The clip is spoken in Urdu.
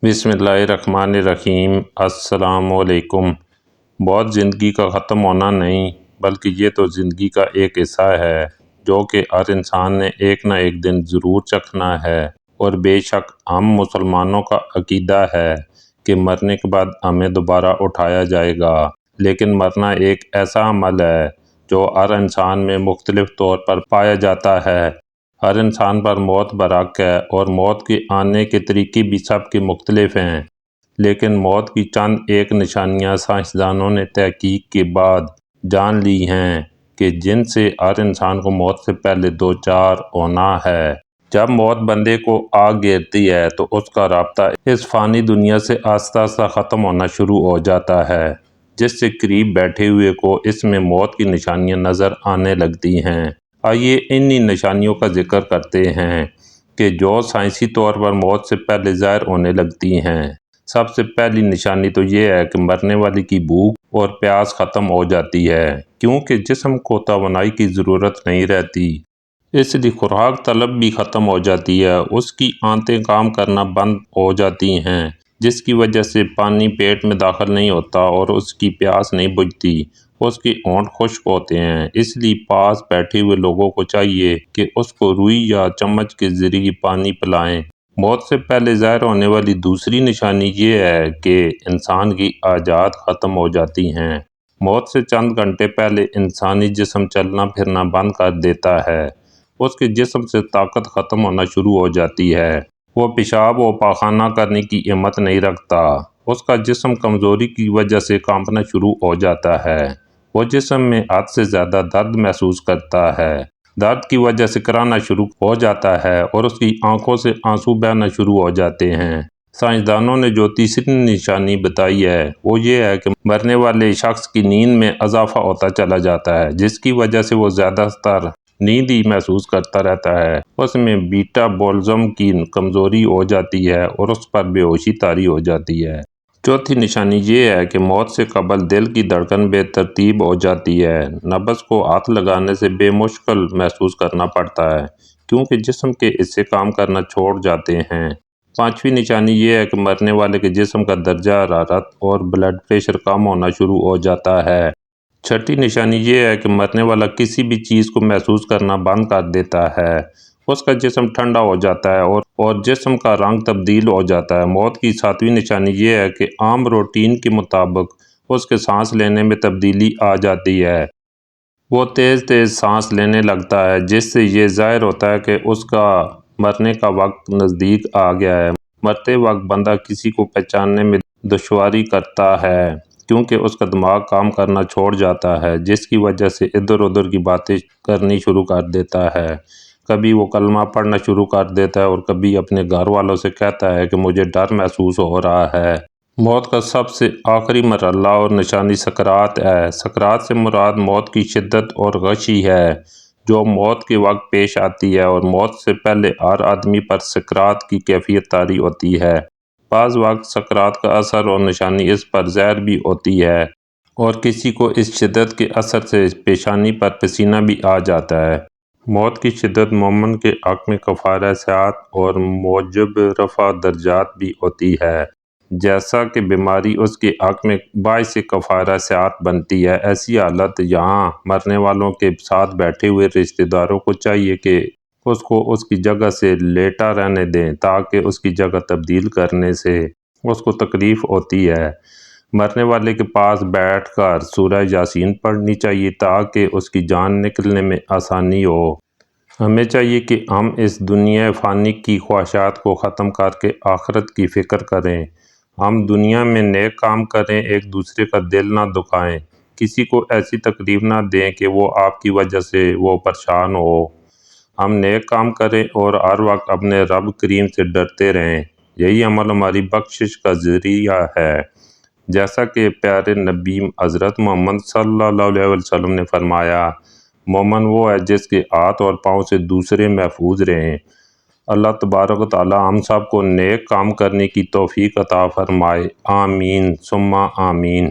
بسم اللہ الرحمن الرحیم۔ السلام علیکم۔ موت زندگی کا ختم ہونا نہیں بلکہ یہ تو زندگی کا ایک حصہ ہے جو کہ ہر انسان نے ایک نہ ایک دن ضرور چکھنا ہے، اور بے شک ہم مسلمانوں کا عقیدہ ہے کہ مرنے کے بعد ہمیں دوبارہ اٹھایا جائے گا، لیکن مرنا ایک ایسا عمل ہے جو ہر انسان میں مختلف طور پر پایا جاتا ہے۔ ہر انسان پر موت برحق ہے اور موت کے آنے کے طریقے بھی سب کے مختلف ہیں، لیکن موت کی چند ایک نشانیاں سائنسدانوں نے تحقیق کے بعد جان لی ہیں کہ جن سے ہر انسان کو موت سے پہلے دوچار ہونا ہے۔ جب موت بندے کو آ گھیرتی ہے تو اس کا رابطہ اس فانی دنیا سے آہستہ آہستہ ختم ہونا شروع ہو جاتا ہے، جس سے قریب بیٹھے ہوئے کو اس میں موت کی نشانیاں نظر آنے لگتی ہیں۔ آئیے انہی نشانیوں کا ذکر کرتے ہیں کہ جو سائنسی طور پر موت سے پہلے ظاہر ہونے لگتی ہیں۔ سب سے پہلی نشانی تو یہ ہے کہ مرنے والے کی بھوک اور پیاس ختم ہو جاتی ہے، کیونکہ جسم کو توانائی کی ضرورت نہیں رہتی، اس لیے خوراک طلب بھی ختم ہو جاتی ہے۔ اس کی آنتیں کام کرنا بند ہو جاتی ہیں، جس کی وجہ سے پانی پیٹ میں داخل نہیں ہوتا اور اس کی پیاس نہیں بجھتی۔ اس کے ہونٹ خشک ہوتے ہیں، اس لیے پاس بیٹھے ہوئے لوگوں کو چاہیے کہ اس کو روئی یا چمچ کے ذریعے پانی پلائیں۔ موت سے پہلے ظاہر ہونے والی دوسری نشانی یہ ہے کہ انسان کی عضلات ختم ہو جاتی ہیں۔ موت سے چند گھنٹے پہلے انسانی جسم چلنا پھرنا بند کر دیتا ہے، اس کے جسم سے طاقت ختم ہونا شروع ہو جاتی ہے، وہ پیشاب و پاخانہ کرنے کی ہمت نہیں رکھتا، اس کا جسم کمزوری کی وجہ سے کانپنا شروع ہو جاتا ہے، وہ جسم میں حد سے زیادہ درد محسوس کرتا ہے، درد کی وجہ سے کرانا شروع ہو جاتا ہے اور اس کی آنکھوں سے آنسو بہنا شروع ہو جاتے ہیں۔ سائنسدانوں نے جو تیسری نشانی بتائی ہے وہ یہ ہے کہ مرنے والے شخص کی نیند میں اضافہ ہوتا چلا جاتا ہے، جس کی وجہ سے وہ زیادہ تر نیند ہی محسوس کرتا رہتا ہے، اس میں بیٹا بولزم کی کمزوری ہو جاتی ہے اور اس پر بے ہوشی طاری ہو جاتی ہے۔ چوتھی نشانی یہ ہے کہ موت سے قبل دل کی دھڑکن بے ترتیب ہو جاتی ہے، نبض کو ہاتھ لگانے سے بے مشکل محسوس کرنا پڑتا ہے کیونکہ جسم کے حصے کام کرنا چھوڑ جاتے ہیں۔ پانچویں نشانی یہ ہے کہ مرنے والے کے جسم کا درجہ حرارت اور بلڈ پریشر کم ہونا شروع ہو جاتا ہے۔ چھٹی نشانی یہ ہے کہ مرنے والا کسی بھی چیز کو محسوس کرنا بند کر دیتا ہے، اس کا جسم ٹھنڈا ہو جاتا ہے اور جسم کا رنگ تبدیل ہو جاتا ہے۔ موت کی ساتویں نشانی یہ ہے کہ عام روٹین کے مطابق اس کے سانس لینے میں تبدیلی آ جاتی ہے، وہ تیز تیز سانس لینے لگتا ہے، جس سے یہ ظاہر ہوتا ہے کہ اس کا مرنے کا وقت نزدیک آ گیا ہے۔ مرتے وقت بندہ کسی کو پہچاننے میں دشواری کرتا ہے کیونکہ اس کا دماغ کام کرنا چھوڑ جاتا ہے، جس کی وجہ سے ادھر ادھر کی باتیں کرنی شروع کر دیتا ہے، کبھی وہ کلمہ پڑھنا شروع کر دیتا ہے اور کبھی اپنے گھر والوں سے کہتا ہے کہ مجھے ڈر محسوس ہو رہا ہے۔ موت کا سب سے آخری مرحلہ اور نشانی سکرات ہے۔ سکرات سے مراد موت کی شدت اور غشی ہے جو موت کے وقت پیش آتی ہے، اور موت سے پہلے ہر آدمی پر سکرات کی کیفیت طاری ہوتی ہے۔ بعض وقت سکرات کا اثر اور نشانی اس پر زہر بھی ہوتی ہے، اور کسی کو اس شدت کے اثر سے پیشانی پر پسینہ بھی آ جاتا ہے۔ موت کی شدت مومن کے حق میں کفارہ صحت اور موجب رفع درجات بھی ہوتی ہے، جیسا کہ بیماری اس کے حق میں باعث کفارہ صحت بنتی ہے۔ ایسی حالت یہاں مرنے والوں کے ساتھ بیٹھے ہوئے رشتہ داروں کو چاہیے کہ اس کو اس کی جگہ سے لیٹا رہنے دیں، تاکہ اس کی جگہ تبدیل کرنے سے اس کو تکلیف ہوتی ہے۔ مرنے والے کے پاس بیٹھ کر سورہ یاسین پڑھنی چاہیے تاکہ اس کی جان نکلنے میں آسانی ہو۔ ہمیں چاہیے کہ ہم اس دنیا فانی کی خواہشات کو ختم کر کے آخرت کی فکر کریں، ہم دنیا میں نیک کام کریں، ایک دوسرے کا دل نہ دکھائیں، کسی کو ایسی تکلیف نہ دیں کہ وہ آپ کی وجہ سے وہ پریشان ہو، ہم نیک کام کریں اور ہر وقت اپنے رب کریم سے ڈرتے رہیں، یہی عمل ہماری بخشش کا ذریعہ ہے۔ جیسا کہ پیارے نبی حضرت محمد صلی اللہ علیہ وسلم نے فرمایا، مومن وہ ہے جس کے ہاتھ اور پاؤں سے دوسرے محفوظ رہیں۔ اللہ تبارک و تعالی ہم سب کو نیک کام کرنے کی توفیق عطا فرمائے، آمین ثم آمین۔